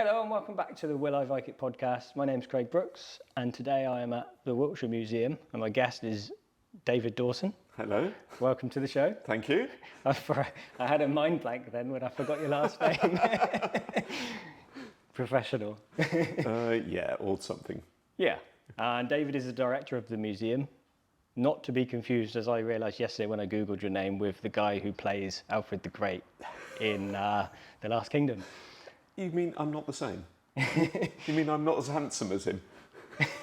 Hello and welcome back to the Will I Like It podcast. My name's Craig Brooks and today I am at the Wiltshire Museum and my guest is David Dawson. Hello. Welcome to the show. Thank you. I had a mind blank then when I forgot your last name. Professional. Yeah, or something. Yeah. And David is the director of the museum. Not to be confused, as I realised yesterday when I googled your name, with the guy who plays Alfred the Great in The Last Kingdom. You mean I'm not the same? You mean I'm not as handsome as him?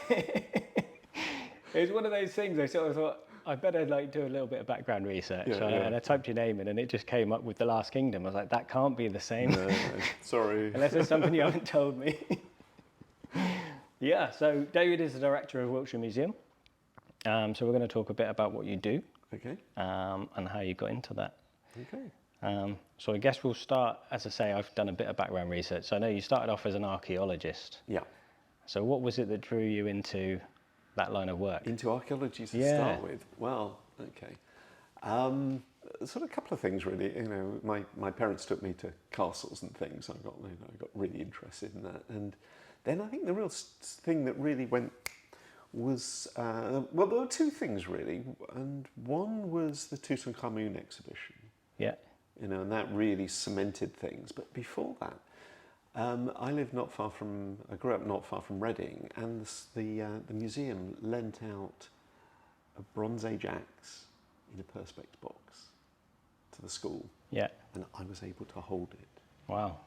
It was one of those things I sort of thought, I better do a little bit of background research. And I typed your name in and it just came up with The Last Kingdom. I was like, that can't be the same. No, sorry. Unless there's something you haven't told me. Yeah, so David is the director of Wiltshire Museum. So we're going to talk a bit about what you do. Okay. And how you got into that. Okay. So I guess we'll start, as I say, I've done a bit of background research. So I know you started off as an archaeologist. Yeah. So what was it that drew you into that line of work? Into archaeology to start with? Well, okay. Sort of a couple of things really. You know, my parents took me to castles and things. I got really interested in that. And then I think the real thing that really went was, well, there were two things really. And one was the Tutankhamun exhibition. Yeah. You know, and that really cemented things. But before that, I grew up not far from Reading, and the museum lent out a Bronze Age axe in a perspex box to the school. Yeah. And I was able to hold it. Wow.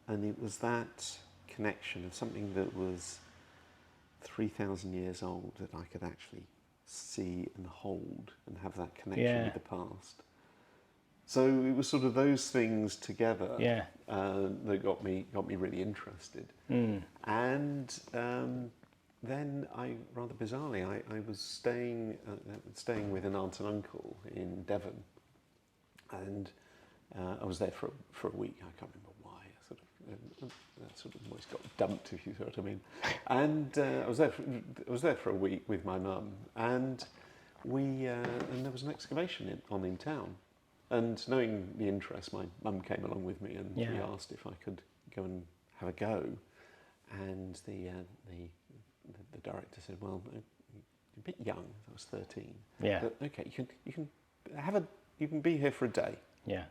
And it was that connection of something that was 3,000 years old that I could actually see and hold and have that connection with the past. So it was sort of those things together that got me really interested. And then rather bizarrely, I was staying with an aunt and uncle in Devon, and I was there for a week. I can't remember why. I sort of almost got dumped, if you know what I mean. And I was there for a week with my mum, and and there was an excavation on in town. And knowing the interest, my mum came along with me and she asked if I could go and have a go. And the director said, "Well, you're a bit young." I was 13. Yeah. But, okay, you can be here for a day. Yeah.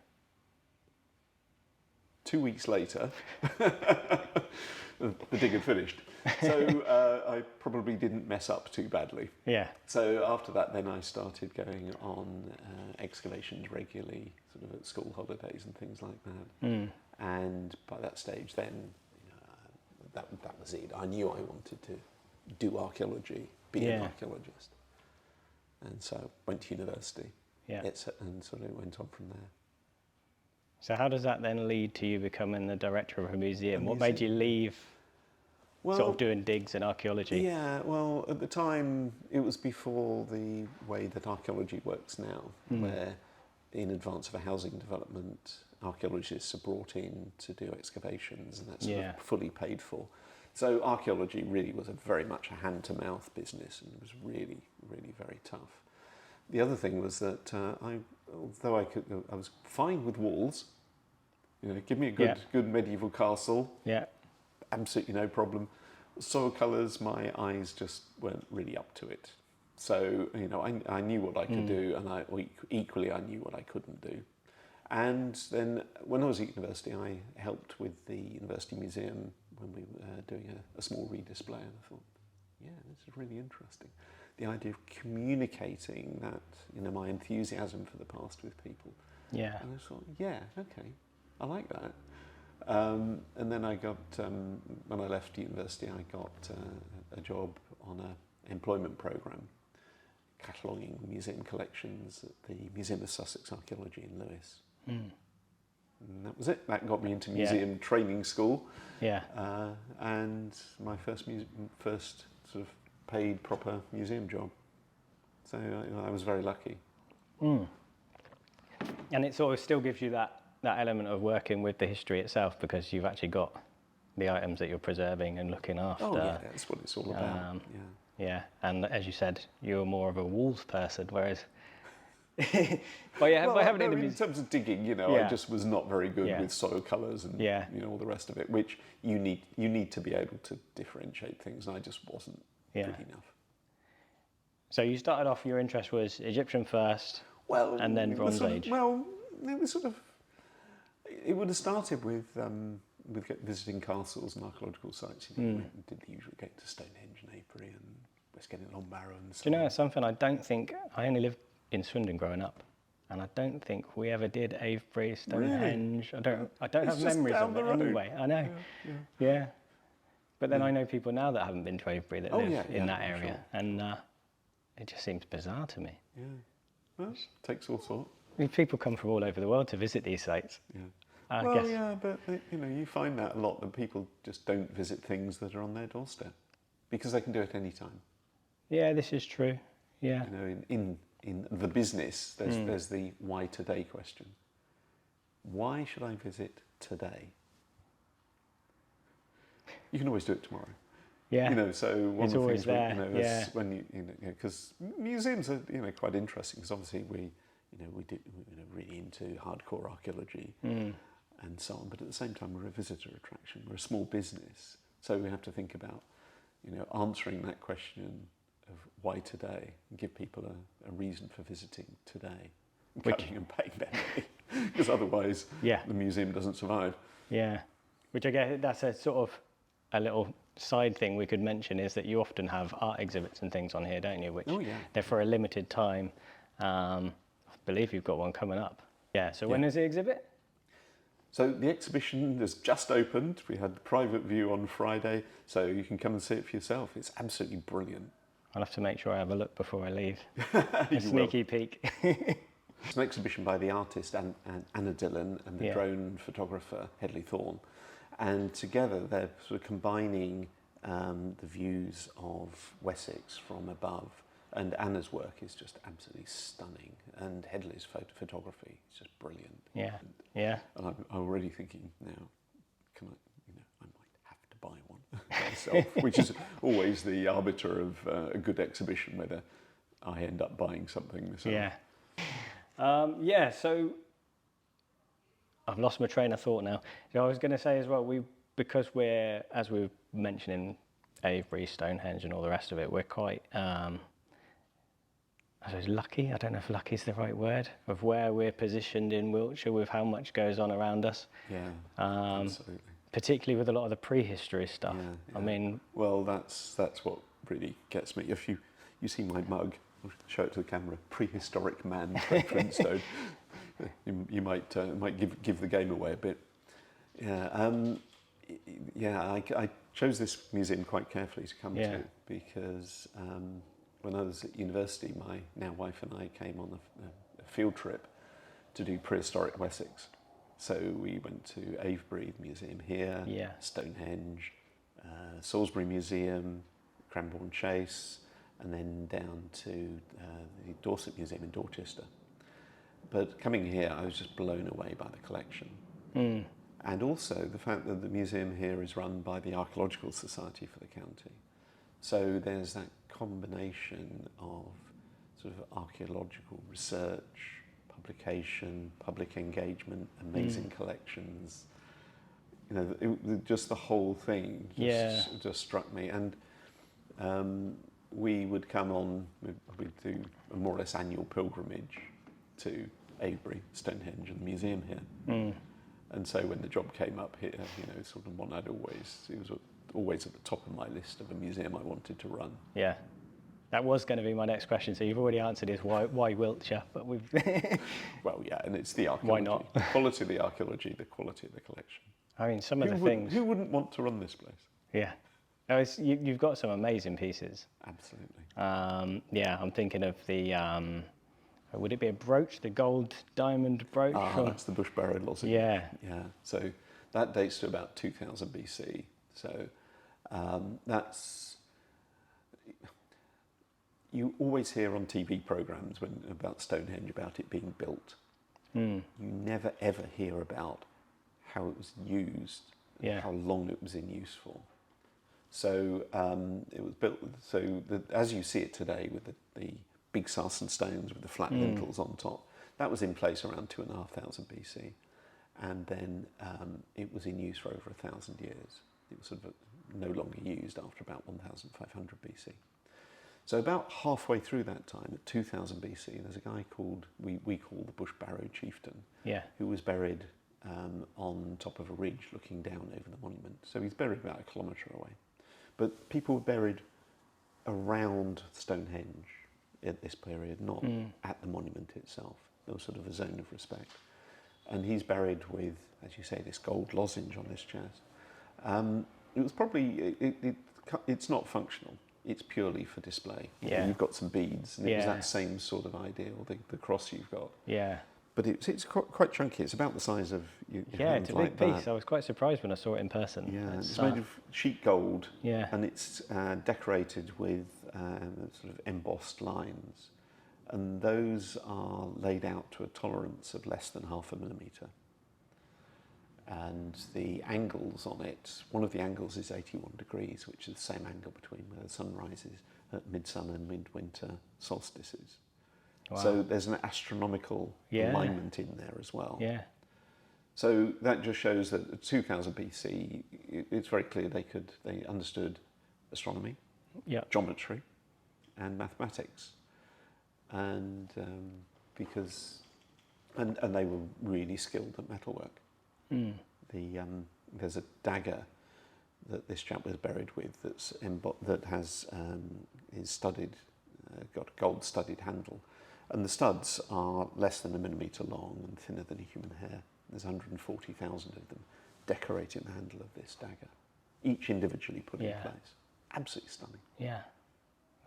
2 weeks later, the dig had finished. So I probably didn't mess up too badly. Yeah. So after that, then I started going on excavations regularly, sort of at school holidays and things like that. And by that stage, then that was it. I knew I wanted to do archaeology, be an archaeologist, and so went to university. Yeah. And sort of went on from there. So how does that then lead to you becoming the director of a museum? What made you leave sort of doing digs and archaeology? Yeah, well, at the time, it was before the way that archaeology works now, where in advance of a housing development, archaeologists are brought in to do excavations, and that's sort of fully paid for. So archaeology really was very much a hand-to-mouth business, and it was really, really very tough. The other thing was that although I was fine with walls. You know, give me a good medieval castle. Yeah. Absolutely no problem. Soil colours, my eyes just weren't really up to it. So, you know, I knew what I could do, and equally I knew what I couldn't do. And then when I was at university, I helped with the University Museum when we were doing a small redisplay, and I thought, yeah, this is really interesting. The idea of communicating that, you know, my enthusiasm for the past with people. Yeah. And I thought, yeah, okay, I like that. And then I got, when I left university, I got a job on an employment programme, cataloguing museum collections at the Museum of Sussex Archaeology in Lewes. And that was it. That got me into museum training school. Yeah. And my first sort of paid proper museum job. So I was very lucky. And it sort of still gives you that element of working with the history itself, because you've actually got the items that you're preserving and looking after. Oh yeah, that's what it's all about. Yeah, and as you said, you're more of a walls person, whereas by having it in the in museum. terms of digging, I Yeah. just was not very good Yeah. with soil colours and Yeah. all the rest of it, which you need to be able to differentiate things, and I just wasn't Yeah. good enough. So you started off, your interest was Egyptian first, Well, and then it was Bronze sort of- Age. well, it was sort of. It would have started with visiting castles and archaeological sites. We went and did the usual, going to Stonehenge and Avebury and West Kent and Longbarrow and so Do you know on. something? I only lived in Swindon growing up, and I don't think we ever did Avebury, Stonehenge. I don't It's have just memories down of the it road. anyway. I know. Yeah. But then I know people now that haven't been to Avebury that Oh, live yeah, in that I'm area, sure. and it just seems bizarre to me. Yeah, well, takes all sorts. I mean, people come from all over the world to visit these sites. Yeah. I Well, guess. yeah, but you find that a lot, that people just don't visit things that are on their doorstep because they can do it any time. Yeah, this is true. Yeah. In the business, there's the why today question. Why should I visit today? You can always do it tomorrow. Yeah. So one It's of the always things there, is when because museums are quite interesting, because obviously we do really into hardcore archaeology and so on, but at the same time we're a visitor attraction. We're a small business, so we have to think about answering that question of why today, and give people a reason for visiting today, and coming and paying their money, because otherwise the museum doesn't survive. Yeah. Which I guess that's a sort of a little side thing we could mention, is that you often have art exhibits and things on here, don't you? Which they're for a limited time. I believe you've got one coming up. Yeah, so when is the exhibit? So the exhibition has just opened. We had the private view on Friday, so you can come and see it for yourself. It's absolutely brilliant. I'll have to make sure I have a look before I leave. A sneaky peek. It's an exhibition by the artist Anna Dillon and the drone photographer Hedley Thorne. And together they're sort of combining the views of Wessex from above. And Anna's work is just absolutely stunning. And Hedley's photography is just brilliant. Yeah, yeah. And I'm already thinking now, I might have to buy one myself, which is always the arbiter of a good exhibition, whether I end up buying something myself. Yeah. So I've lost my train of thought now. I was going to say as well, because we're, as we were mentioning, Avebury, Stonehenge and all the rest of it, we're quite, I suppose, lucky. I don't know if lucky is the right word, of where we're positioned in Wiltshire with how much goes on around us. Yeah, absolutely. Particularly with a lot of the prehistory stuff. Yeah. I mean... Well, that's what really gets me. If you see my mug, I'll show it to the camera, prehistoric man, Flintstone. You might give the game away a bit. I chose this museum quite carefully to come to, because when I was at university, my now wife and I came on a field trip to do prehistoric Wessex. So we went to Avebury Museum here, Stonehenge, Salisbury Museum, Cranbourne Chase, and then down to the Dorset Museum in Dorchester. But coming here, I was just blown away by the collection. And also the fact that the museum here is run by the Archaeological Society for the county. So there's that combination of sort of archaeological research, publication, public engagement, amazing collections. Just the whole thing just struck me. And we would come on, we'd do a more or less annual pilgrimage to Avebury, Stonehenge and the museum here. And so when the job came up here, sort of one it was always at the top of my list of a museum I wanted to run. Yeah. That was going to be my next question. So you've already answered is why Wiltshire, but we've... Well, yeah, and it's the archaeology. Why not? The quality of the archaeology, the quality of the collection. I mean, some of the things... Who wouldn't want to run this place? Yeah. No, you've got some amazing pieces. Absolutely. I'm thinking of the... would it be a brooch, the gold diamond brooch? That's the bush-barrowed lozenge. Yeah. Yeah. So that dates to about 2000 BC. So that's... You always hear on TV programmes about Stonehenge, about it being built. You never ever hear about how it was used, how long it was in use for. So it was built. So as you see it today, with the big Saxon stones with the flat lintels on top. That was in place around 2,500 BC, and then it was in use for over 1,000 years. It was sort of no longer used after about 1,500 BC. So about halfway through that time, at 2000 BC, there's a guy called, we call the Bush Barrow Chieftain, who was buried on top of a ridge looking down over the monument. So he's buried about a kilometre away. But people were buried around Stonehenge at this period, not at the monument itself. There was sort of a zone of respect. And he's buried with, as you say, this gold lozenge on his chest. It was probably, it's not functional. It's purely for display. You've got some beads, and it was that same sort of idea, or the cross you've got. Yeah. But it's quite chunky. It's about the size of your hand, it's a like big piece. that. I was quite surprised when I saw it in person. Yeah, it's made of sheet gold, and it's decorated with sort of embossed lines, and those are laid out to a tolerance of less than 0.5 millimetre. And the angles on it, one of the angles is 81 degrees, which is the same angle between where the sun rises at midsummer and midwinter solstices. Wow. So there's an astronomical alignment in there as well. Yeah. So that just shows that at 2000 BC, it's very clear they understood astronomy, geometry, and mathematics, and and they were really skilled at metalwork. There's a dagger that this chap was buried with that is studded, got a gold studded handle, and the studs are less than 1 millimetre long and thinner than a human hair. There's 140,000 of them decorating the handle of this dagger, each individually put in place. Absolutely stunning. Yeah,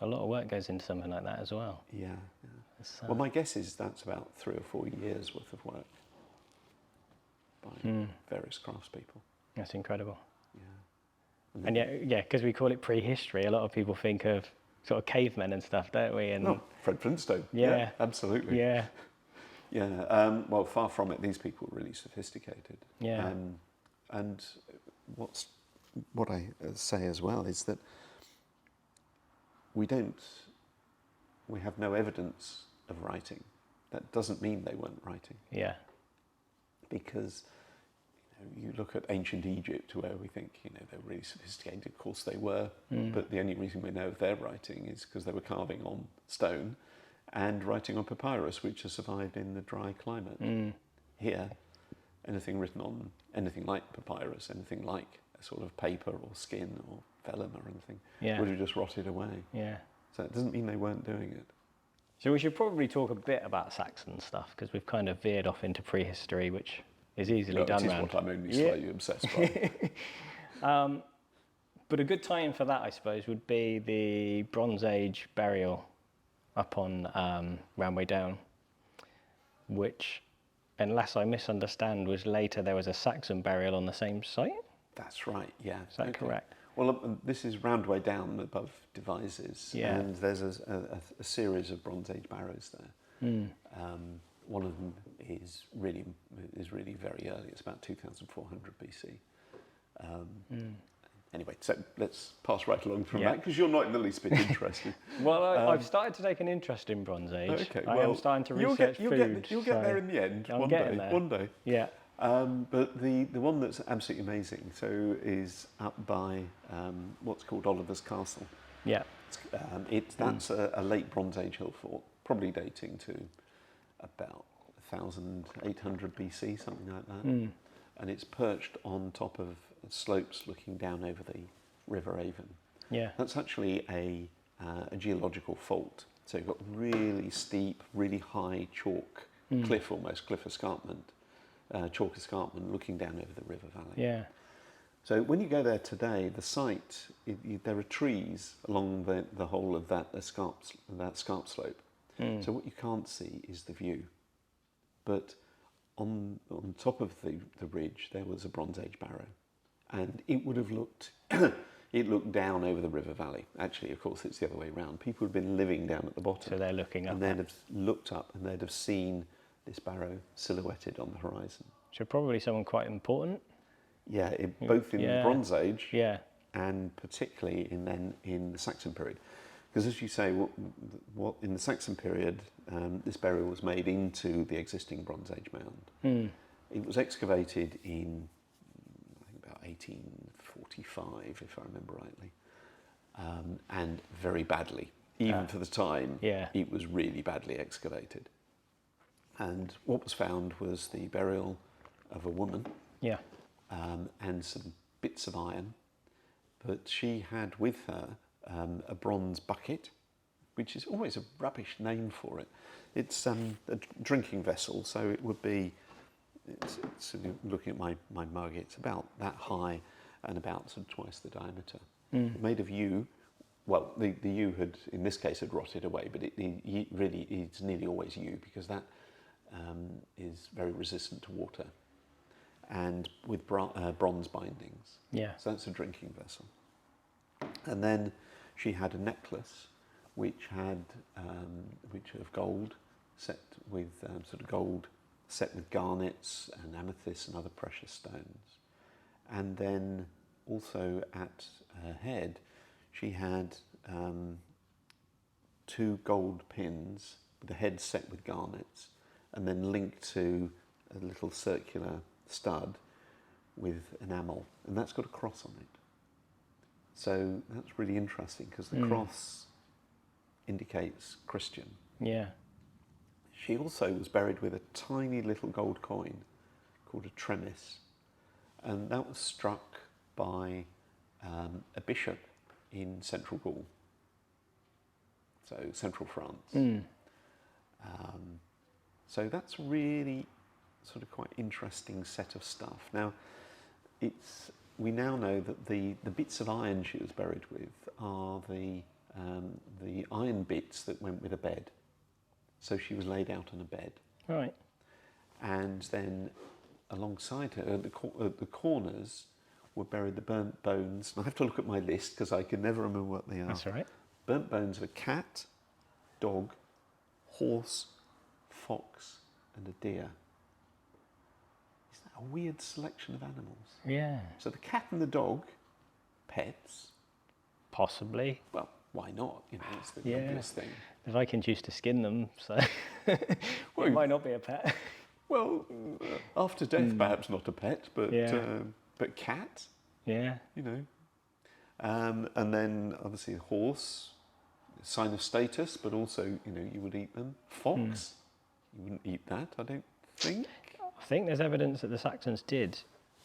a lot of work goes into something like that as well. Yeah. Well, my guess is that's about 3 or 4 years worth of work by various craftspeople. That's incredible. Yeah. And because we call it prehistory, a lot of people think of sort of cavemen and stuff, don't we? And Fred Flintstone. Yeah, absolutely. Yeah. Yeah. Well, far from it. These people were really sophisticated. Yeah. And what I say as well is that we have no evidence of writing. That doesn't mean they weren't writing. Yeah. Because you look at ancient Egypt, where we think they're really sophisticated. Of course they were, but the only reason we know of their writing is because they were carving on stone and writing on papyrus, which has survived in the dry climate. Here, anything written on anything like papyrus, anything like a sort of paper or skin or vellum or anything, would have just rotted away. Yeah. So it doesn't mean they weren't doing it. So we should probably talk a bit about Saxon stuff, because we've kind of veered off into prehistory, which is easily done. It is what I'm only slightly obsessed by. But a good tie-in for that, I suppose, would be the Bronze Age burial up on Ramway Down, which, unless I misunderstand, was later there was a Saxon burial on the same site? That's right, yeah. Is that correct? Well, this is Roundway Down above Devizes, and there's a series of Bronze Age barrows there. One of them is really very early. It's about 2,400 BC. Anyway, so let's pass right along from that, because you're not in the least bit interested. Well, I've started to take an interest in Bronze Age. Okay, I am starting to research food. You'll get there in the end. One day. Yeah. But the one that's absolutely amazing, is up by what's called Oliver's Castle. Yeah. That's a late Bronze Age hill fort, probably dating to about 1,800 BC, something like that. And it's perched on top of slopes looking down over the River Avon. Yeah. That's actually a geological fault. So you've got really steep, really high chalk cliff escarpment. Chalk escarpment looking down over the river valley. Yeah. So when you go there today, the site, there are trees along the whole of that escarp slope. So what you can't see is the view. But on top of the ridge, there was a Bronze Age barrow, and it would have looked it looked down over the river valley. Actually, of course, it's the other way around. People had been living down at the bottom. So they're looking up. And they'd have looked up and they'd have seen this barrow silhouetted on the horizon. So probably someone quite important. Yeah, both in the Bronze Age and particularly in the Saxon period. Because as you say, what in the Saxon period, this burial was made into the existing Bronze Age mound. It was excavated in, I think, about 1845, if I remember rightly, and very badly. Even for the time, it was really badly excavated. And what was found was the burial of a woman, and some bits of iron. But she had with her a bronze bucket, which is always a rubbish name for it. It's a drinking vessel, so it would be, looking at my mug, it's about that high and about sort of twice the diameter. Made of yew. Well, the yew had, in this case, had rotted away, but it's nearly always yew, because that is very resistant to water, and with bronze bindings. So that's a drinking vessel. And then she had a necklace which had which of gold, set with sort of gold set with garnets and amethysts and other precious stones. And then also at her head she had 2 gold pins, the head set with garnets, and then linked to a little circular stud with enamel, and that's got a cross on it. So that's really interesting, because the cross indicates Christian. She also was buried with a tiny little gold coin called a tremis, and that was struck by a bishop in central Gaul, so central France. So that's really sort of quite interesting set of stuff. Now, we now know that the bits of iron she was buried with are the iron bits that went with a bed. So she was laid out on a bed. Right. And then alongside her, at the corners, were buried the burnt bones. And I have to look at my list because I can never remember what they are. That's all right. Burnt bones of a cat, dog, horse, fox, and a deer. Isn't that a weird selection of animals? Yeah. So the cat and the dog, pets. Possibly. Well, why not? You know, it's the obvious thing. The Vikings used to skin them, so it might not be a pet. Well, after death, perhaps not a pet, but cat. Yeah. You know. And then obviously horse, sign of status, but also, you know, you would eat them. Fox, you wouldn't eat that, I don't think. I think there's evidence that the Saxons did.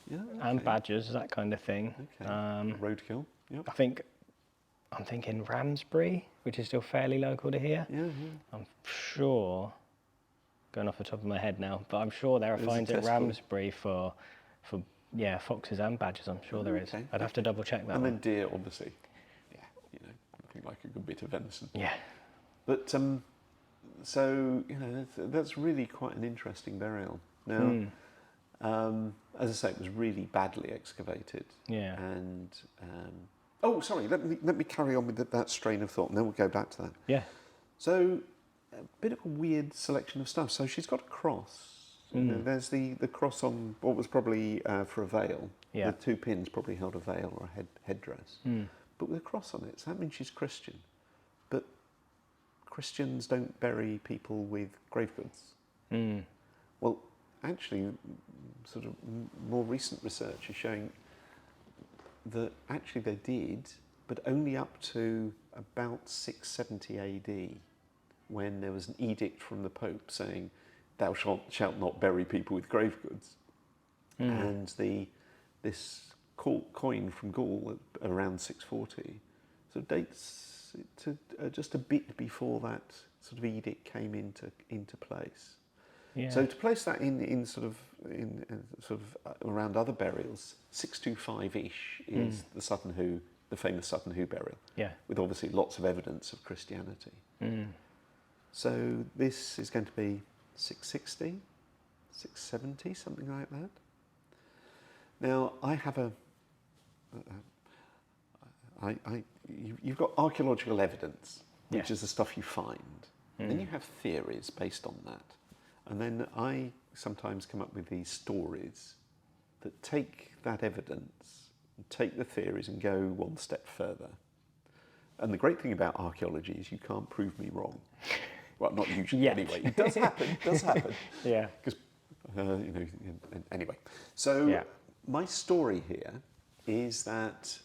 Yeah. Okay. And badgers, that kind of thing. Okay. Roadkill. Yep. I'm thinking Ramsbury, which is still fairly local to here. Yeah. I'm sure, going off the top of my head now, but I'm sure there are finds at Ramsbury for foxes and badgers. I'm sure there is. I'd have to double check that. And then deer, obviously. Yeah, you know, I think like a good bit of venison. Yeah. But so you know, that's really quite an interesting burial. Now, as I say, it was really badly excavated. Yeah. And oh, sorry. Let me carry on with that strain of thought, and then we'll go back to that. Yeah. So, a bit of a weird selection of stuff. So she's got a cross. You know, there's the cross on what was probably for a veil. Yeah. The 2 pins probably held a veil or a headdress. But with a cross on it, so that means she's Christian. But Christians don't bury people with grave goods. Well, actually, sort of more recent research is showing that actually they did, but only up to about 670 AD, when there was an edict from the Pope saying, "Thou shalt not bury people with grave goods." And this coin from Gaul at around 640 sort of dates to just a bit before that sort of edict came into place. Yeah. So to place that in around other burials, 625-ish is the famous Sutton Hoo burial. Yeah. With obviously lots of evidence of Christianity. So this is going to be 660, 670, something like that. Now I have you've got archaeological evidence, which is the stuff you find. Then you have theories based on that. And then I sometimes come up with these stories that take that evidence, and take the theories and go one step further. And the great thing about archaeology is you can't prove me wrong. Well, not usually Yet. anyway. It does happen. Yeah. Because, anyway. So my story here is that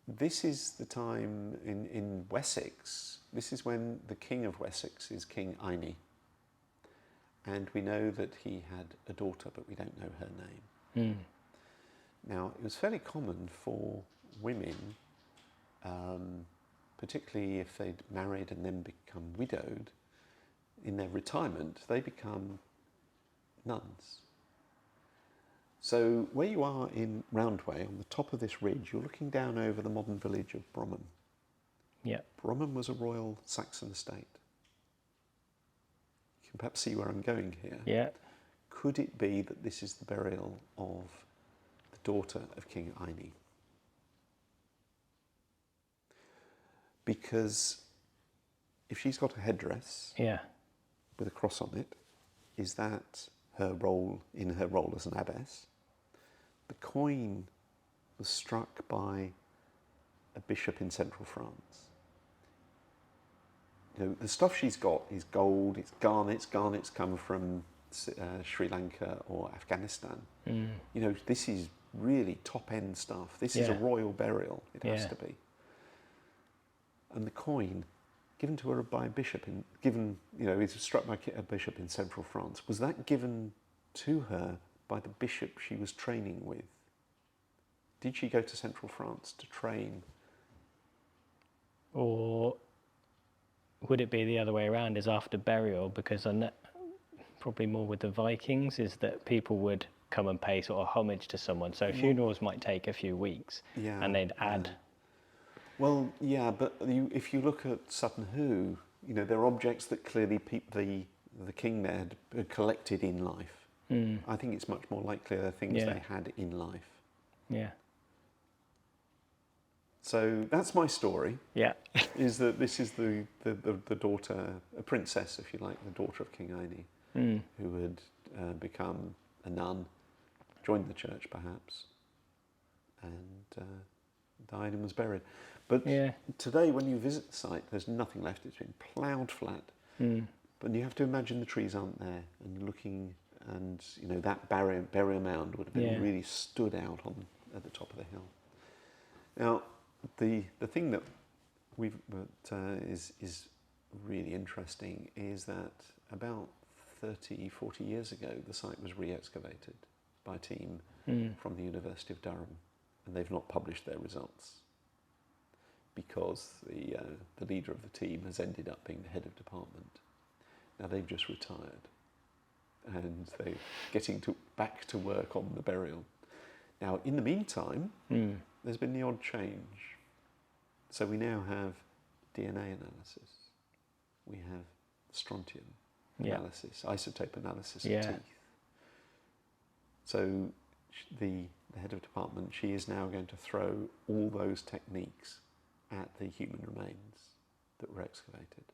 this is the time in Wessex. This is when the King of Wessex is King Ine. And we know that he had a daughter, but we don't know her name. Now, it was fairly common for women, particularly if they'd married and then become widowed, in their retirement, they become nuns. So where you are in Roundway, on the top of this ridge, you're looking down over the modern village of Bromham. Yeah. Bromham was a royal Saxon estate. You can perhaps see where I'm going here. Yeah. Could it be that this is the burial of the daughter of King Ine? Because if she's got a headdress with a cross on it, is that her role as an abbess? The coin was struck by a bishop in central France. You know, the stuff she's got is gold, it's garnets. Garnets come from Sri Lanka or Afghanistan. You know, this is really top-end stuff. This is a royal burial, it has to be. And the coin, given to her by a bishop, it's struck by a bishop in central France. Was that given to her by the bishop she was training with? Did she go to central France to train? Or would it be the other way around, is after burial? Because probably more with the Vikings, is that people would come and pay sort of homage to someone. So funerals might take a few weeks, and they'd add... Well, yeah, but if you look at Sutton Hoo, you know, there are objects that clearly the king there had collected in life. I think it's much more likely they're things they had in life. Yeah. So that's my story. Yeah. Is that this is the daughter, a princess, if you like, the daughter of King Ine, who had become a nun, joined the church perhaps, and died and was buried. But today, when you visit the site, there's nothing left. It's been ploughed flat. But you have to imagine the trees aren't there, and you're looking, and you know that burial mound would have been really stood out at the top of the hill. Now, the thing that is really interesting is that about 30, 40 years ago, the site was re-excavated by a team from the University of Durham, and they've not published their results, because the leader of the team has ended up being the head of department. Now they've just retired, and they're getting back to work on the burial. Now, in the meantime, there's been the odd change. So we now have DNA analysis, we have strontium analysis, isotope analysis of teeth. So the head of department, she is now going to throw all those techniques at the human remains that were excavated.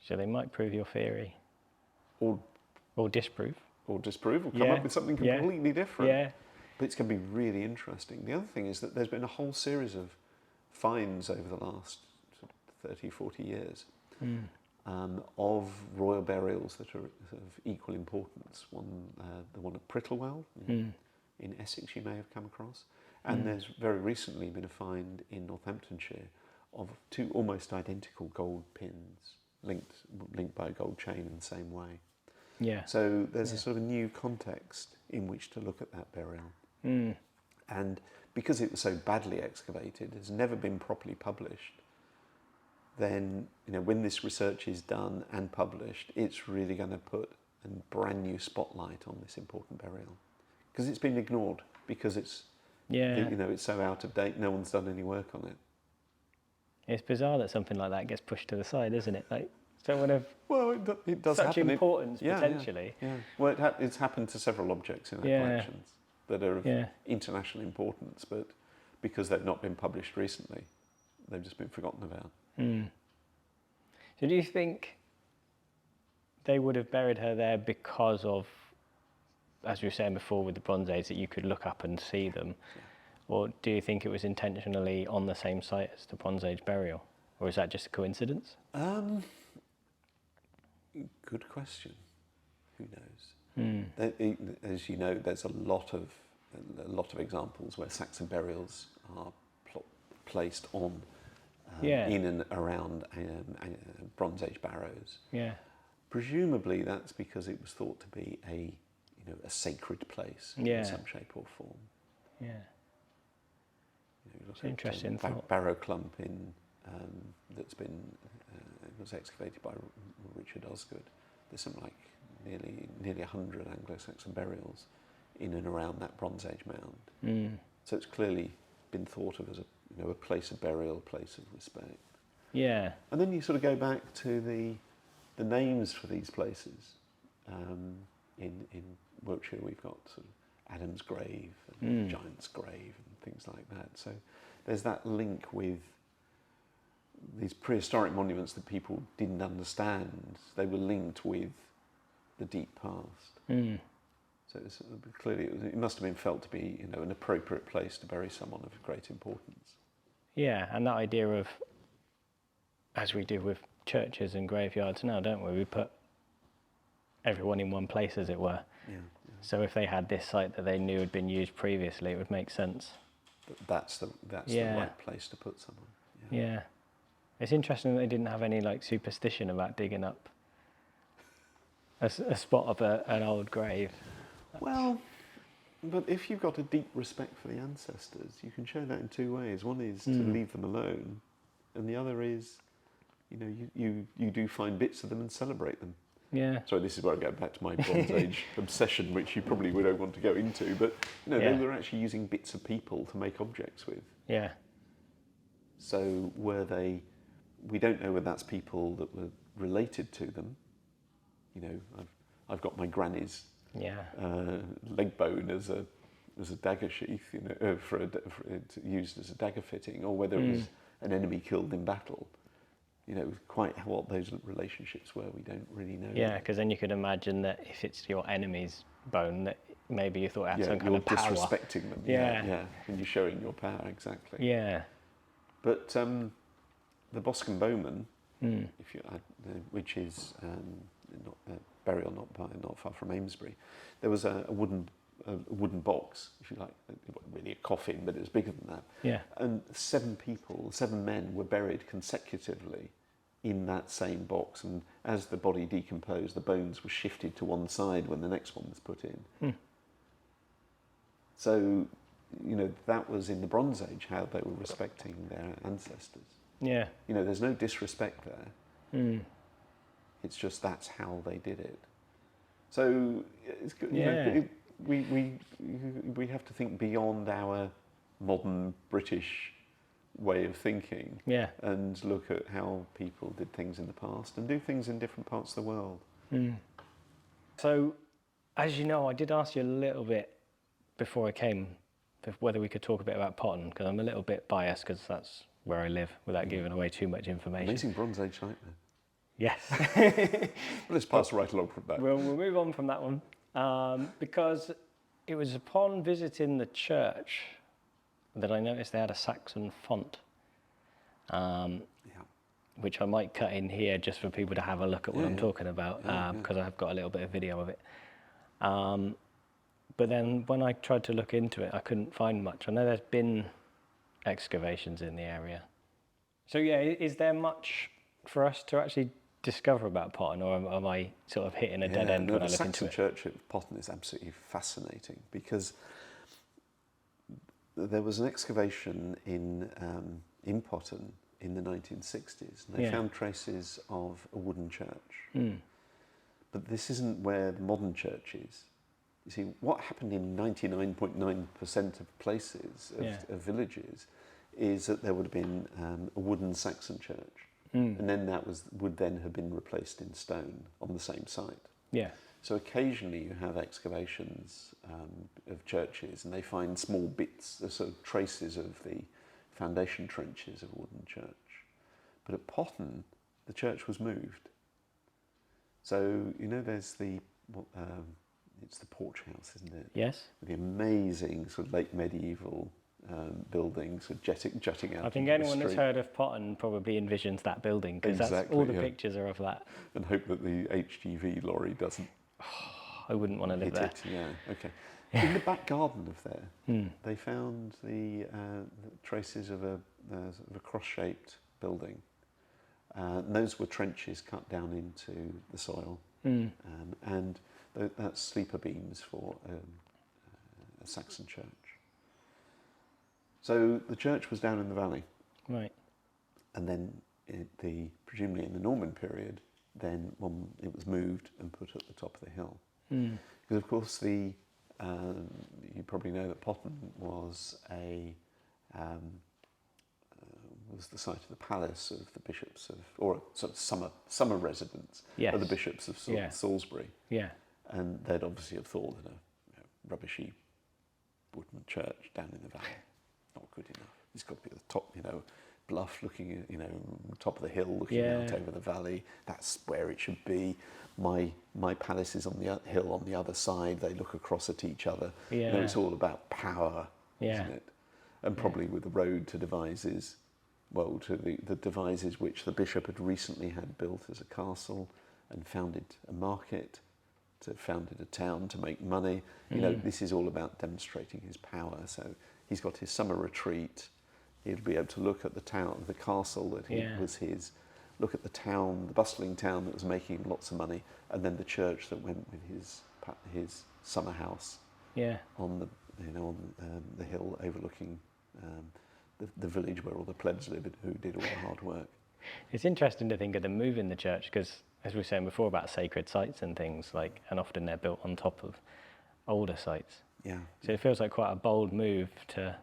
So they might prove your theory. Or disprove. Or come up with something completely different. Yeah. But it's going to be really interesting. The other thing is that there's been a whole series of finds over the last 30, 40 years of royal burials that are of equal importance. The one at Prittlewell in Essex you may have come across. And there's very recently been a find in Northamptonshire of two almost identical gold pins linked by a gold chain in the same way. Yeah. So there's a sort of a new context in which to look at that burial. And because it was so badly excavated, it's never been properly published, then when this research is done and published, it's really going to put a brand new spotlight on this important burial. Because it's been ignored, because it's it's so out of date, no one's done any work on it. It's bizarre that something like that gets pushed to the side, isn't it? Like, someone of it does such happen. importance, potentially. Yeah. Well, it's happened to several objects in our collections that are of international importance, but because they've not been published recently, they've just been forgotten about. So do you think they would have buried her there because of, as we were saying before with the Bronze Age, that you could look up and see them? Or do you think it was intentionally on the same site as the Bronze Age burial? Or is that just a coincidence? Good question. Who knows? As you know, there's a lot of examples where Saxon burials are placed on in and around Bronze Age barrows. Yeah. Presumably, that's because it was thought to be a sacred place in some shape or form. Yeah. Look It's interesting. Barrow Clump that's been was excavated by Richard Osgood. There's something like nearly 100 Anglo-Saxon burials in and around that Bronze Age mound. So it's clearly been thought of as a place of burial, a place of respect. Yeah. And then you sort of go back to the names for these places. In Wiltshire, we've got sort of Adam's Grave and Giant's Grave and things like that. So there's that link with these prehistoric monuments that people didn't understand. They were linked with the deep past. So clearly it must have been felt to be an appropriate place to bury someone of great importance. Yeah, and that idea of, as we do with churches and graveyards now, don't we? We put everyone in one place, as it were. Yeah. So if they had this site that they knew had been used previously, it would make sense. But that's the right place to put someone. Yeah. It's interesting that they didn't have any superstition about digging up a spot of an old grave. Well, but if you've got a deep respect for the ancestors, you can show that in two ways. One is to leave them alone, and the other is, you do find bits of them and celebrate them. Yeah. So this is where I go back to my Bronze Age obsession, which you probably don't want to go into, but they were actually using bits of people to make objects with. Yeah. So we don't know whether that's people that were related to them. I've got my granny's leg bone as a dagger sheath, used as a dagger fitting, or whether it was an enemy killed in battle. Quite what those relationships were, we don't really know. Yeah, because then you could imagine that if it's your enemy's bone, that maybe you thought it had some kind of power. You're disrespecting them. Yeah, and you're showing your power, exactly. Yeah. But the Boscombe Bowman, which is burial not far from Amesbury, there was a wooden box, if you like. It wasn't really a coffin, but it was bigger than that. Yeah. And 7 men were buried consecutively in that same box. And as the body decomposed, the bones were shifted to one side when the next one was put in. So, that was in the Bronze Age how they were respecting their ancestors. Yeah. There's no disrespect there. It's just that's how they did it. So it's good. We have to think beyond our modern British way of thinking. Yeah. And look at how people did things in the past and do things in different parts of the world. So, as you know, I did ask you a little bit before I came whether we could talk a bit about Potton, because I'm a little bit biased because that's where I live, without giving away too much information. Amazing Bronze Age site there. Yes. Well, let's pass right along from that. We'll move on from that one, because it was upon visiting the church that I noticed they had a Saxon font, which I might cut in here just for people to have a look at what I'm talking about, because I've got a little bit of video of it. But then when I tried to look into it, I couldn't find much. I know there's been excavations in the area. So yeah, is there much for us to actually discover about Potton, or am I sort of hitting a dead end when I look into it? The Saxon church at Potton is absolutely fascinating, because there was an excavation in Potton in the 1960s, and they found traces of a wooden church. But this isn't where the modern church is. You see, what happened in 99.9% of places, of villages, is that there would have been a wooden Saxon church. And then that would then have been replaced in stone on the same site. Yeah. So occasionally you have excavations of churches, and they find small bits, sort of traces of the foundation trenches of a wooden church. But at Potton, the church was moved. So there's it's the porch house, isn't it? Yes. The amazing sort of late medieval building, sort of jutting out. I think into anyone the that's street. heard of Potton probably envisions that building, because that's Exactly, all the yeah. pictures are of that. And hope that the HGV lorry doesn't I wouldn't want to live hit there. it. Yeah, okay. In the back garden of there, they found the traces of a cross-shaped building. And those were trenches cut down into the soil, and that's sleeper beams for a Saxon church. So the church was down in the valley, Right. and then presumably in the Norman period, then it was moved and put at the top of the hill. Because of course you probably know that Potton was was the site of the palace of the bishops of, or sort of summer residence of the bishops of Salisbury. Yeah. And they'd obviously have thought that a rubbishy wooden church down in the valley, not good enough. It's got to be at the top, bluff looking at, top of the hill looking out over the valley. That's where it should be. My palace is on the hill on the other side. They look across at each other. Yeah. It's all about power, isn't it? And probably with the road to devizes, to the devizes which the bishop had recently had built as a castle and founded a market, founded a town to make money. This is all about demonstrating his power. So he's got his summer retreat. He'll be able to look at the town, the castle that was his, look at the town, the bustling town that was making lots of money, and then the church that went with his summer house on the hill overlooking the village where all the plebs lived, who did all the hard work. It's interesting to think of them moving the church, because as we were saying before about sacred sites and things, and often they're built on top of older sites. Yeah. So it feels like quite a bold move to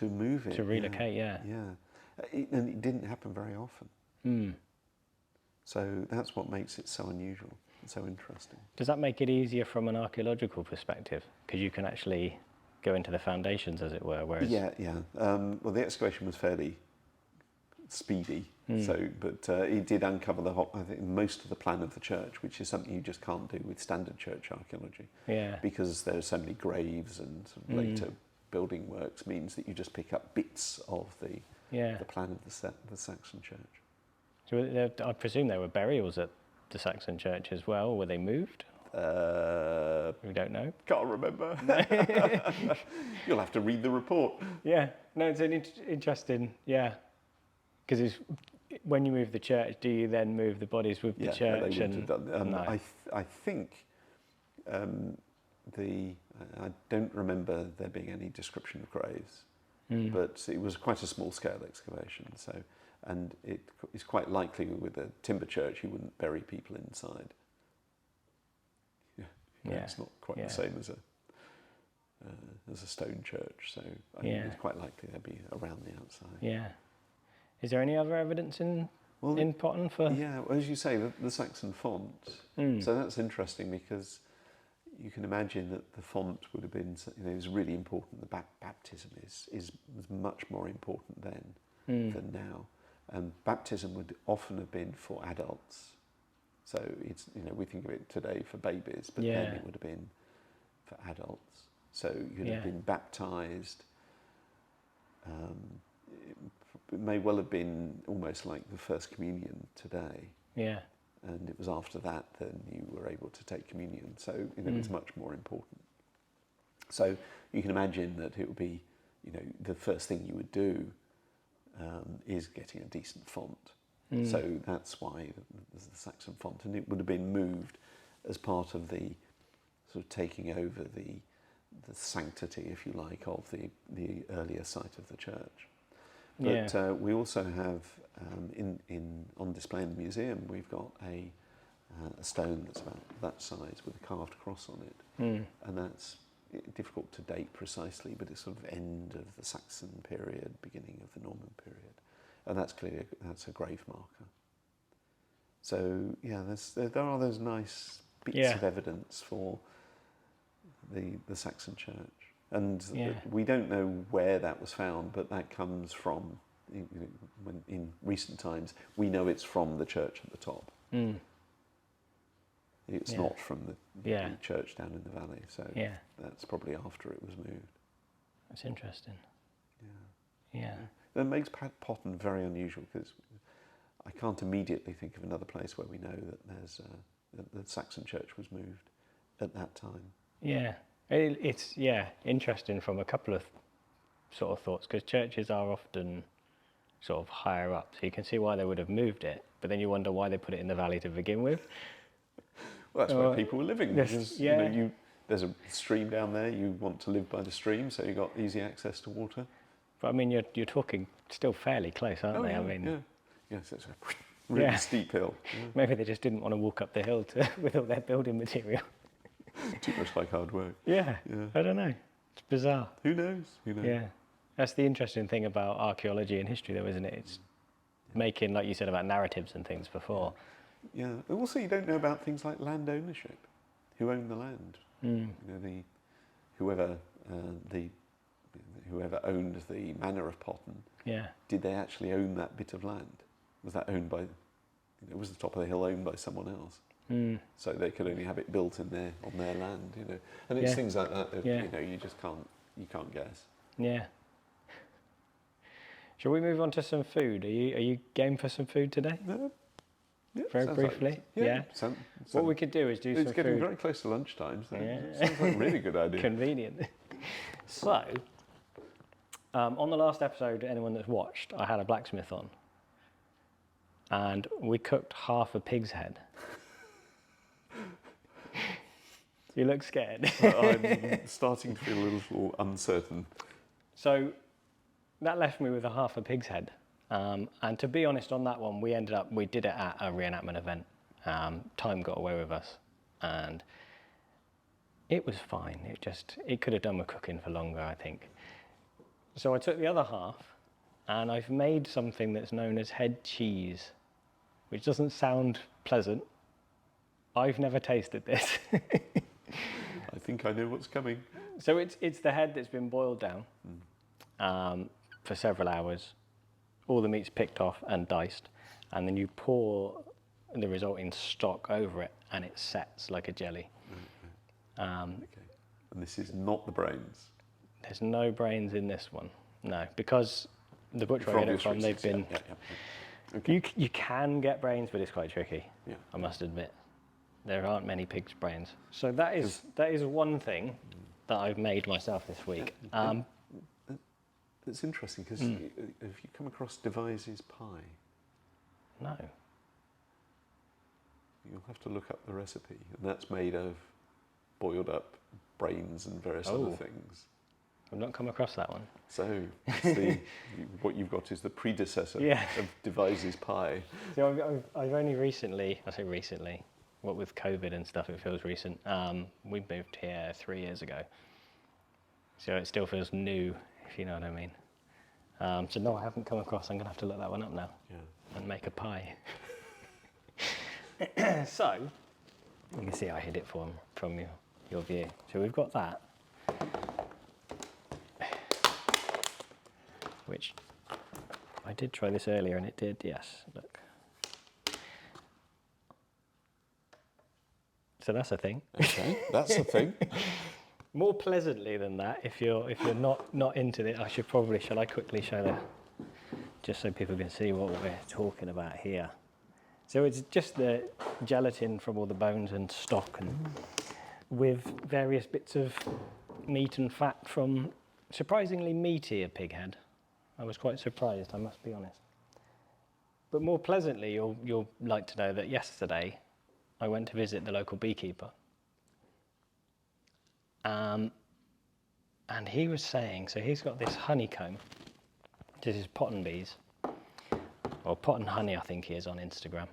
move it, to relocate. Yeah. And it didn't happen very often. So that's what makes it so unusual and so interesting. Does that make it easier from an archaeological perspective? Because you can actually go into the foundations, as it were. Whereas well, the excavation was fairly speedy. But it did uncover I think most of the plan of the church, which is something you just can't do with standard church archaeology. Yeah. Because there are so many graves and sort of later building works, means that you just pick up bits of the plan of the Saxon church. So I presume there were burials at the Saxon church as well. Or were they moved? We don't know. Can't remember. You'll have to read the report. Yeah. No, it's an interesting. Yeah. Because when you move the church, do you then move the bodies with the church? They wouldn't have done. No. I think I don't remember there being any description of graves, but it was quite a small scale excavation. So, and it is quite likely with a timber church you wouldn't bury people inside. It's not quite the same as a stone church. So I think it's quite likely they'd be around the outside. Yeah. Is there any other evidence in Potton for? Yeah, well, as you say, the Saxon font. So that's interesting, because you can imagine that the font would have been, it was really important. The baptism was much more important then than now. And baptism would often have been for adults. So it's, we think of it today for babies, but then it would have been for adults. So you'd have been baptized. It may well have been almost like the first communion today. Yeah. And it was after that then you were able to take communion. So it was much more important. So you can imagine that it would be, the first thing you would do is getting a decent font. So that's why there's the Saxon font, and it would have been moved as part of the sort of taking over the sanctity, if you like, of the earlier site of the church. But we also have on display in the museum, we've got a stone that's about that size with a carved cross on it, and that's difficult to date precisely, but it's sort of end of the Saxon period, beginning of the Norman period, and that's clearly that's a grave marker. So there are those nice bits of evidence for the Saxon church. And we don't know where that was found, but that comes from, when in recent times, we know it's from the church at the top. It's not from the church down in the valley, so that's probably after it was moved. That's interesting. Yeah. Yeah. That makes Potton very unusual because I can't immediately think of another place where we know that there's the Saxon church was moved at that time. Yeah, it's interesting from a couple of sort of thoughts, because churches are often sort of higher up, so you can see why they would have moved it, but then you wonder why they put it in the valley to begin with. Well, that's where people were living. Because, yeah. There's a stream down there. You want to live by the stream, so you got easy access to water. But I mean, you're talking still fairly close, aren't they? Yeah, I mean, yes, it's a really steep hill. Yeah. Maybe they just didn't want to walk up the hill with all their building material. Too much like hard work. Yeah, I don't know. It's bizarre. Who knows? Yeah, that's the interesting thing about archaeology and history, though, isn't it? It's making, like you said, about narratives and things before. Yeah, and also you don't know about things like land ownership. Who owned the land? Whoever owned the manor of Potton. Yeah. Did they actually own that bit of land? Was that owned by? Was the top of the hill owned by someone else? So they could only have it built on their land, And it's things like that that you just can't guess. Yeah. Shall we move on to some food? Are you game for some food today? Yeah, very briefly. What we could do is do some food. It's getting very close to lunchtime, so it sounds like a really good idea. Convenient. So, on the last episode, anyone that's watched, I had a blacksmith on, and we cooked half a pig's head. You look scared. I'm starting to feel a little uncertain. So that left me with a half a pig's head. And to be honest, on that one, we did it at a reenactment event. Time got away with us, and it was fine. It could have done with cooking for longer, I think. So I took the other half, and I've made something that's known as head cheese, which doesn't sound pleasant. I've never tasted this. I think I know what's coming. So it's the head that's been boiled down for several hours. All the meat's picked off and diced, and then you pour the resulting stock over it, and it sets like a jelly. Okay. And this is not the brains? There's no brains in this one, no, because the butcher I get it from, they've been... Okay. You can get brains, but it's quite tricky, I must admit. There aren't many pig's brains. So that is one thing that I've made myself this week. It's interesting because have you come across devizes pie? No. You'll have to look up the recipe, and that's made of boiled up brains and various other things. I've not come across that one. So what you've got is the predecessor of devizes pie. So I've only recently, I say recently, what with COVID and stuff, it feels recent. We moved here 3 years ago, so it still feels new, if you know what I mean. So no, I haven't come across. I'm going to have to look that one up now and make a pie. So, you can see I hid it from your view. So we've got that, which I did try this earlier and it did, yes, look. So that's a thing. Okay, that's a thing. More pleasantly than that, if you're not into it, shall I quickly show that, just so people can see what we're talking about here. So it's just the gelatin from all the bones and stock, and with various bits of meat and fat from surprisingly meatier pig head. I was quite surprised, I must be honest. But more pleasantly, you'll like to know that yesterday I went to visit the local beekeeper. And he was saying, so he's got this honeycomb. This is Potton bees, or Potton honey, I think he is on Instagram.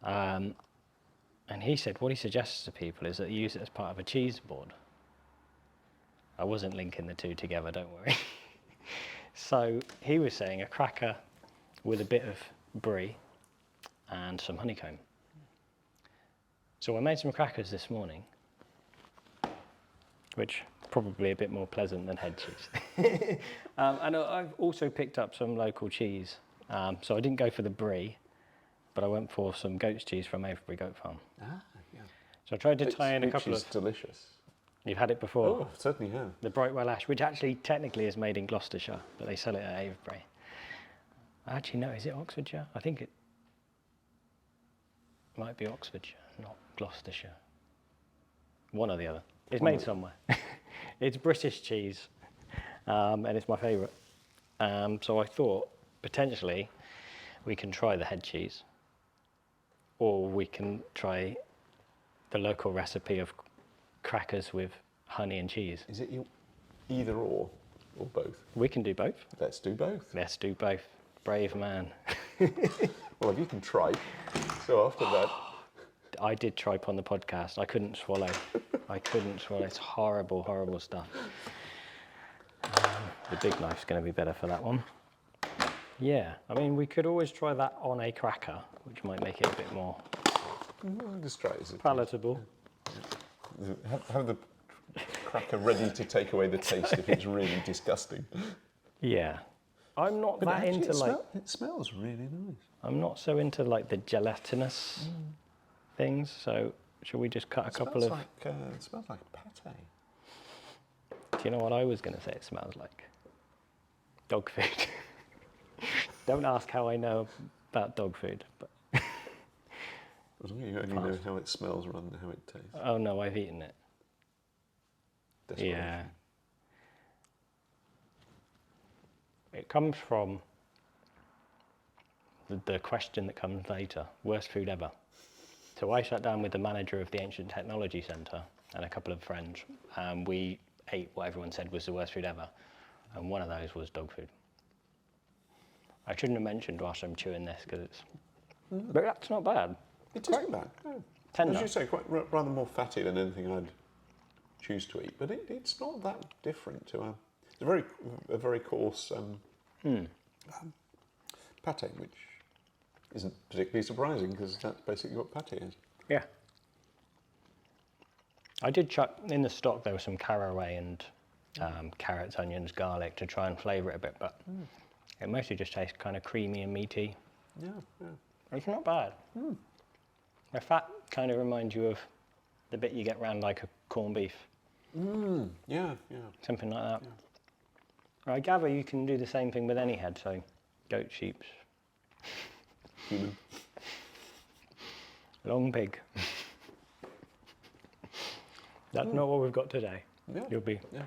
And he said what he suggests to people is that you use it as part of a cheese board. I wasn't linking the two together, don't worry. So he was saying a cracker with a bit of brie and some honeycomb. So I made some crackers this morning, which probably a bit more pleasant than head cheese. And I've also picked up some local cheese. So I didn't go for the brie, but I went for some goat's cheese from Avebury Goat Farm. So I tried to tie in a couple of... Which is delicious. You've had it before? Oh, I certainly have. The Brightwell ash, which actually technically is made in Gloucestershire, but they sell it at Avebury. Actually, no, is it Oxfordshire? I think it might be Oxfordshire, not Gloucestershire. One or the other. It's made somewhere. It's British cheese, and it's my favourite. So I thought, potentially, we can try the head cheese, or we can try the local recipe of crackers with honey and cheese. Is it either or both? We can do both. Let's do both. Let's do both. Brave man. Well, if you can tripe, so after that... I did tripe on the podcast. I couldn't swallow. I couldn't swallow. It's horrible, horrible stuff. The big knife's going to be better for that one. Yeah, I mean, we could always try that on a cracker, which might make it a bit more palatable. Have the cracker ready to take away the taste if it's really disgusting. Yeah. I'm not that into it smells really nice. I'm not so into like the gelatinous things, so should we just cut a couple of... It smells like pate. Do you know what I was going to say it smells like? Dog food. Don't ask how I know about dog food, but... As long as you only know how it smells rather than how it tastes. Oh no, I've eaten it. Yeah. It comes from the question that comes later, worst food ever. So I sat down with the manager of the Ancient Technology Centre and a couple of friends, and we ate what everyone said was the worst food ever, and one of those was dog food. I shouldn't have mentioned whilst I'm chewing this, because it's... But that's not bad. It isn't bad, no. Tender. As you say, quite rather more fatty than anything I'd choose to eat, but it's not that different to a very coarse pate, which isn't particularly surprising because that's basically what pate is. Yeah. I did chuck in the stock, there was some caraway and carrots, onions, garlic to try and flavour it a bit, but it mostly just tastes kind of creamy and meaty. Yeah. It's not bad. The fat kind of reminds you of the bit you get round like a corned beef. Yeah. Something like that. Yeah. I gather you can do the same thing with any head, so goat, sheep, Human. long pig. That's not what we've got today. Yeah. You'll be. Yeah.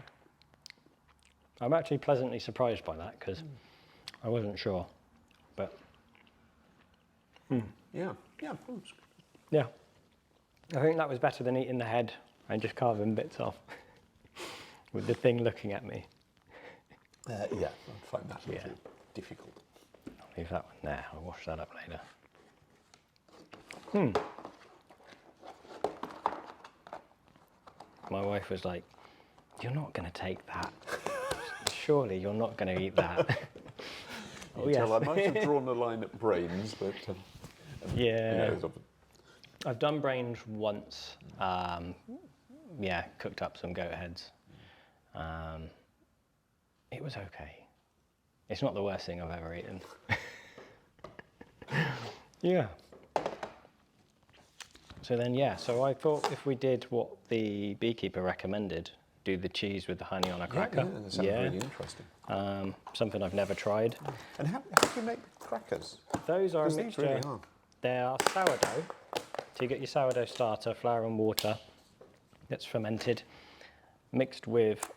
I'm actually pleasantly surprised by that because I wasn't sure, but. Yeah. Yeah, I think that was better than eating the head and just carving bits off with the thing looking at me. Yeah, I find that a little difficult. I'll leave that one there. I'll wash that up later. My wife was like, "You're not going to take that. Surely you're not going to eat that." Oh, yes. I might have drawn the line at brains, but yeah. I've done brains once. Cooked up some goat heads. It was okay. It's not the worst thing I've ever eaten. Yeah. So I thought if we did what the beekeeper recommended, do the cheese with the honey on a cracker. Yeah, that sounds really interesting. Something I've never tried. And how do you make crackers? Those are a mixture. Really hard. They are sourdough. So you get your sourdough starter, flour and water that's fermented, mixed with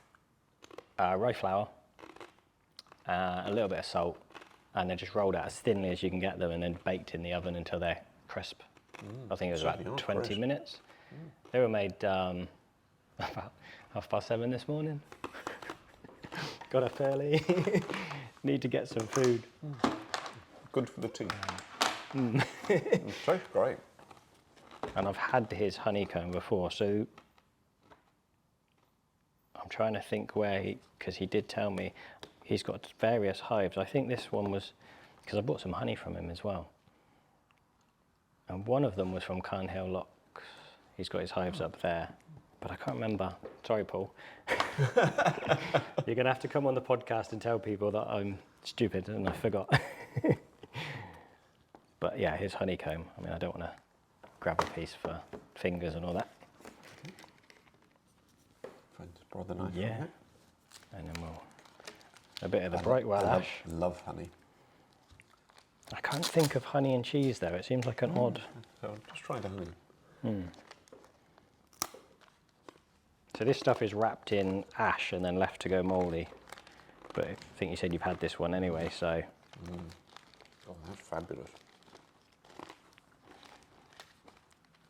rye flour, a little bit of salt, and they're just rolled out as thinly as you can get them and then baked in the oven until they're crisp. I think it was about 20 minutes. They were made about 7:30 this morning. Got up early. Need to get some food. Good for the teeth. It tastes great. And I've had his honeycomb before, so I'm trying to think where because he did tell me he's got various hives. I think this one was, because I bought some honey from him as well. And one of them was from Carnhill Locks. He's got his hives up there, but I can't remember. Sorry, Paul. You're going to have to come on the podcast and tell people that I'm stupid and I forgot. But yeah, his honeycomb. I mean, I don't want to grab a piece for fingers and all that. Pour the knife Yeah. on it. And then a bit of the Brightwell ash. I love honey. I can't think of honey and cheese though. It seems like an odd. So just try the honey. So this stuff is wrapped in ash and then left to go mouldy. But I think you said you've had this one anyway, so. Oh, that's fabulous.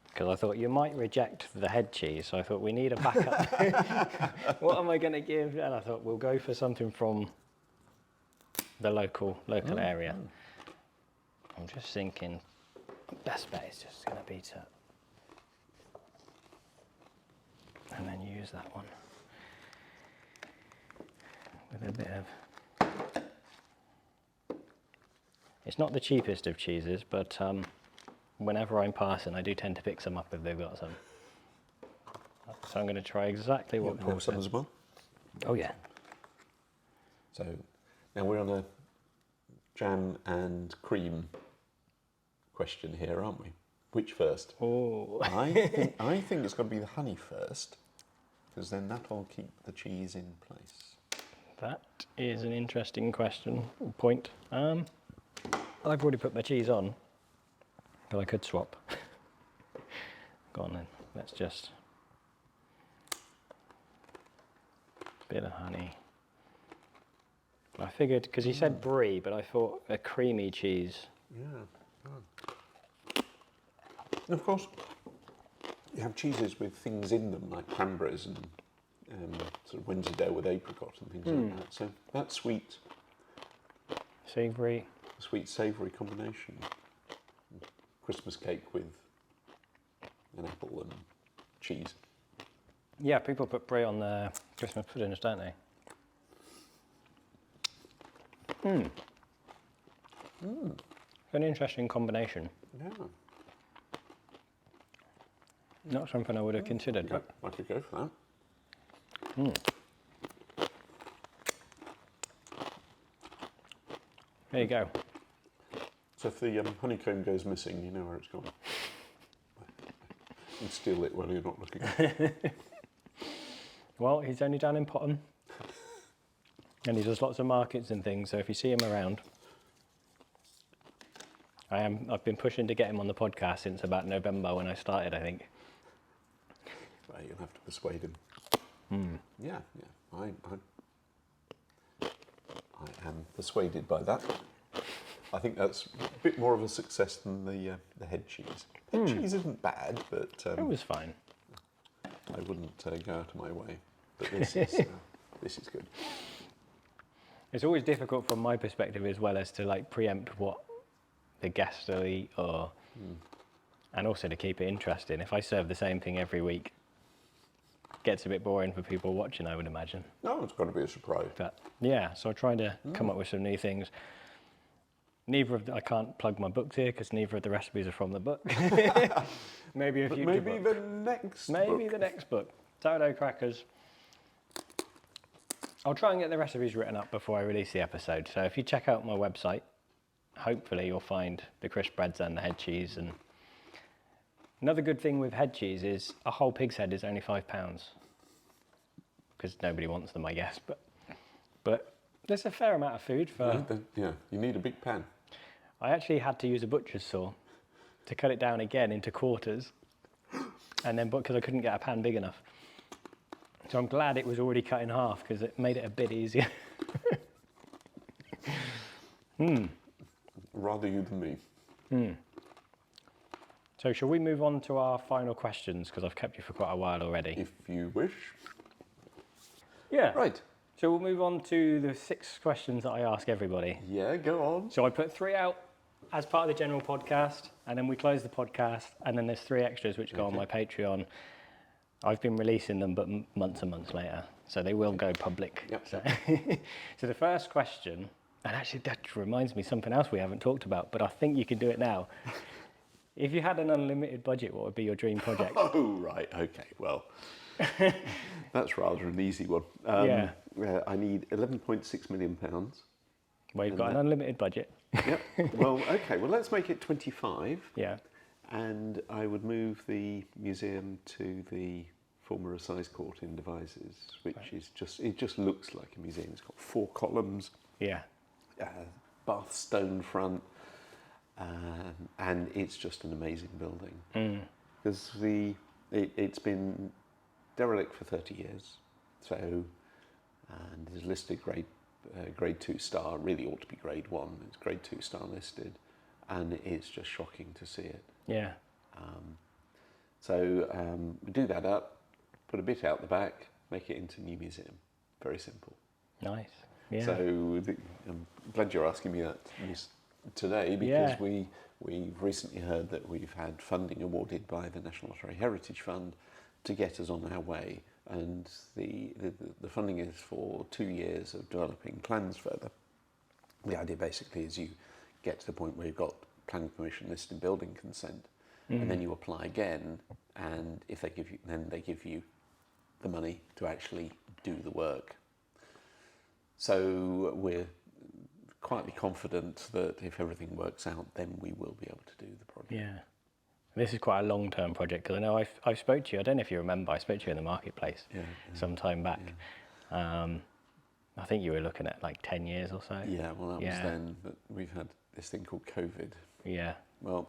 Because I thought you might reject the head cheese, so I thought we need a backup. What am I going to give? And I thought we'll go for something from the local area. I'm just thinking, best bet is just going to be to, and then use that one with a bit of. It's not the cheapest of cheeses, but whenever I'm passing, I do tend to pick some up if they've got some. So I'm going to try exactly what Pour some as well. Oh yeah. So now we're on a jam and cream question here, aren't we? Which first? Oh. I think it's got to be the honey first, because then that'll keep the cheese in place. That is an interesting point. I've already put my cheese on, but I could swap. Go on then, let's just, a bit of honey. I figured, because he said brie, but I thought a creamy cheese. Yeah. And of course, you have cheeses with things in them, like cranberries and sort of Wensleydale with apricot and things like that. So that sweet, Savoury. savoury combination. Christmas cake with an apple and cheese. Yeah, people put brie on their Christmas puddings, don't they? An interesting combination. Yeah. Not something I would have considered. Yeah, I could go for that. There you go. So if the honeycomb goes missing, you know where it's gone. And steal it while you're not looking. Well, he's only down in Potton. And he does lots of markets and things, so if you see him around. I've been pushing to get him on the podcast since about November when I started, I think. Well, you'll have to persuade him. Yeah. I am persuaded by that. I think that's a bit more of a success than the head cheese. Head cheese isn't bad, but It was fine. I wouldn't go out of my way. But this is good. It's always difficult from my perspective as well as to like preempt what the guests will eat, or and also to keep it interesting. If I serve the same thing every week, it gets a bit boring for people watching, I would imagine. No, it's got to be a surprise. But yeah, so I try to come up with some new things. I can't plug my books here because neither of the recipes are from the book. Maybe a future book. The next Maybe book. the next book. Sourdough crackers. I'll try and get the recipes written up before I release the episode. So if you check out my website, hopefully you'll find the crisp breads and the head cheese. And another good thing with head cheese is a whole pig's head is only £5. Because nobody wants them, I guess. But there's a fair amount of food for... Yeah, you need a big pan. I actually had to use a butcher's saw to cut it down again into quarters, and then because I couldn't get a pan big enough. So I'm glad it was already cut in half because it made it a bit easier. Rather you than me. So shall we move on to our final questions, because I've kept you for quite a while already. If you wish. Yeah. Right. So we'll move on to the 6 questions that I ask everybody. Yeah, go on. So I put 3 out as part of the general podcast, and then we close the podcast, and then there's 3 extras which go on my Patreon. I've been releasing them, but months and months later, so they will go public. Yep. So the first question, and actually that reminds me something else we haven't talked about, but I think you can do it now. If you had an unlimited budget, what would be your dream project? Oh, right, okay, well, that's rather an easy one. Yeah. I need £11.6 million. Well, you've got an unlimited budget. Yep. Well, okay. Well, let's make it 25. Yeah. And I would move the museum to the former assize court in Devizes, which is it just looks like a museum. It's got 4 columns, Yeah. Bath stone front, and it's just an amazing building. Because it's been derelict for 30 years, so, and is listed grade 2 star, really ought to be grade 1, it's grade 2 star listed, and it's just shocking to see it. Yeah. So we do that up, put a bit out the back, make it into a new museum. Very simple. Nice. Yeah. So I'm glad you're asking me that today, because we've recently heard that we've had funding awarded by the National Lottery Heritage Fund to get us on our way, and the funding is for 2 years of developing plans further. The idea basically is you get to the point where you've got planning permission, listed building consent, and then you apply again, and if they give you the money to actually do the work. So we're quietly confident that if everything works out, then we will be able to do the project. Yeah. This is quite a long-term project, because I know I've spoke to you, I don't know if you remember, I spoke to you in the marketplace some time back. Yeah. I think you were looking at like 10 years or so. Yeah, well that was then, but we've had this thing called COVID. Yeah. Well,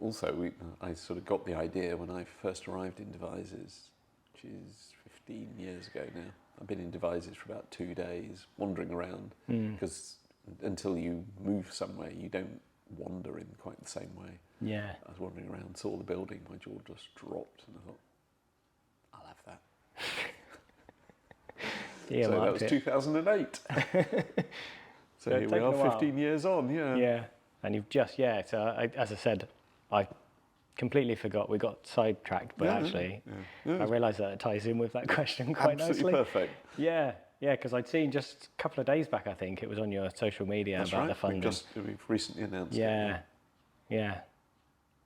also I sort of got the idea when I first arrived in Devizes, which is 15 years ago now. I've been in Devizes for about 2 days, wandering around, because until you move somewhere, you don't wander in quite the same way. Yeah. I was wandering around, saw the building, my jaw just dropped, and I thought, I'll have that. Yeah, so that was 2008. So here we are, 15 years on, yeah. Yeah, and you've just, so as I said, I completely forgot, we got sidetracked, but actually, I realised that it ties in with that question quite nicely. Absolutely perfect. Yeah, because I'd seen just a couple of days back, I think, it was on your social media about the funding. We've recently announced it. Yeah.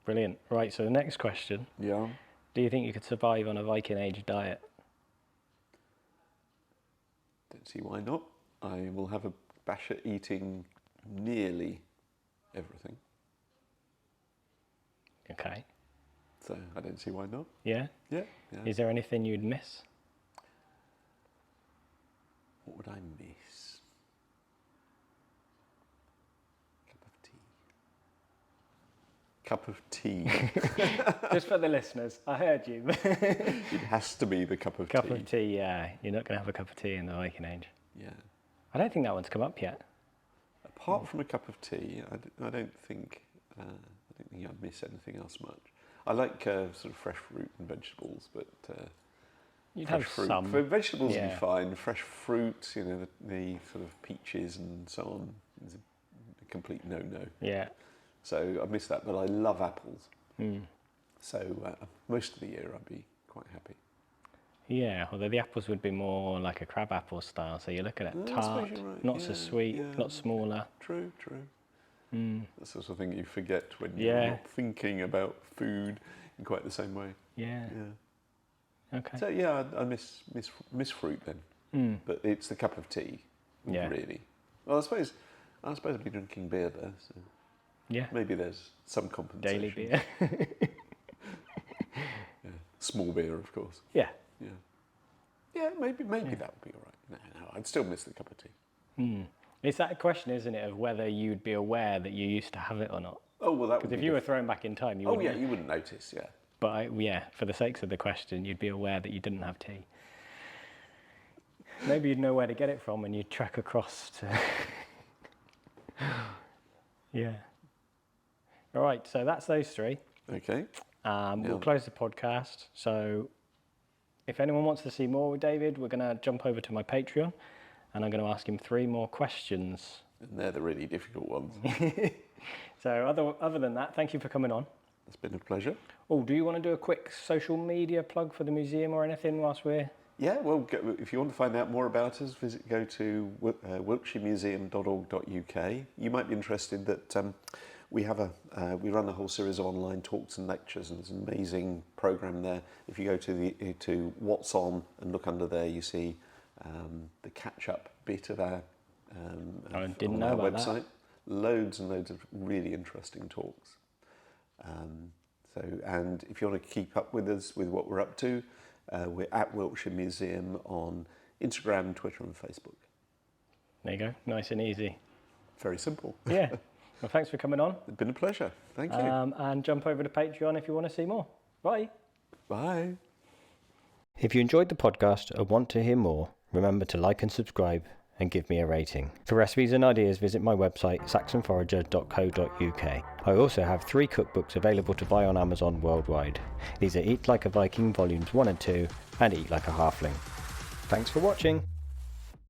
Brilliant. Right, so the next question. Yeah. Do you think you could survive on a Viking Age diet? Don't see why not. I will have a bash at eating nearly everything. Okay. So I don't see why not. Yeah? Yeah. Is there anything you'd miss? What would I miss? Cup of tea. Just for the listeners, I heard you. It has to be the cup of tea. Cup of tea, yeah. You're not going to have a cup of tea in the Viking Age. Yeah. I don't think that one's come up yet. Apart from a cup of tea, I don't think I'd miss anything else much. I like sort of fresh fruit and vegetables, but You'd fresh have fruit. some. For vegetables would be fine. Fresh fruit, the sort of peaches and so on, is a complete no-no. Yeah. So I miss that, but I love apples. So most of the year I'd be quite happy. Yeah, although the apples would be more like a crab apple style, so you're looking at tart, not so sweet, not smaller. True. That's the sort of thing you forget when you're not thinking about food in quite the same way. Yeah. Okay. So I miss fruit then, but it's the cup of tea, really. Well, I suppose I'd be drinking beer there. So. Yeah. Maybe there's some compensation. Daily beer. Small beer, of course. Yeah. Yeah, maybe that would be all right. No, I'd still miss the cup of tea. It's that question, isn't it, of whether you'd be aware that you used to have it or not. Oh, well, that would be... Because if you were thrown back in time, you wouldn't... Oh, yeah, you wouldn't notice, yeah. But, for the sakes of the question, you'd be aware that you didn't have tea. Maybe you'd know where to get it from and you'd trek across to... Yeah. All right, so that's those three. Okay. We'll close the podcast. So if anyone wants to see more with David, we're going to jump over to my Patreon and I'm going to ask him 3 more questions. And they're the really difficult ones. So other than that, thank you for coming on. It's been a pleasure. Oh, do you want to do a quick social media plug for the museum or anything whilst we're... Yeah, well, if you want to find out more about us, go to wiltshiremuseum.org.uk. You might be interested that we we run a whole series of online talks and lectures, and there's an amazing program there. If you go to What's On and look under there, you see the catch-up bit of our website. Loads and loads of really interesting talks. And if you want to keep up with us with what we're up to, We're at Wiltshire Museum on Instagram, Twitter and Facebook. There you go, nice and easy. Very simple. Yeah. Well, thanks for coming on. It's been a pleasure. Thank you. And jump over to Patreon if you want to see more. Bye. Bye. If you enjoyed the podcast or want to hear more, remember to like and subscribe and give me a rating. For recipes and ideas, visit my website saxonforager.co.uk. I also have 3 cookbooks available to buy on Amazon worldwide. These are Eat Like a Viking Volumes 1 and 2 and Eat Like a Halfling. Thanks for watching.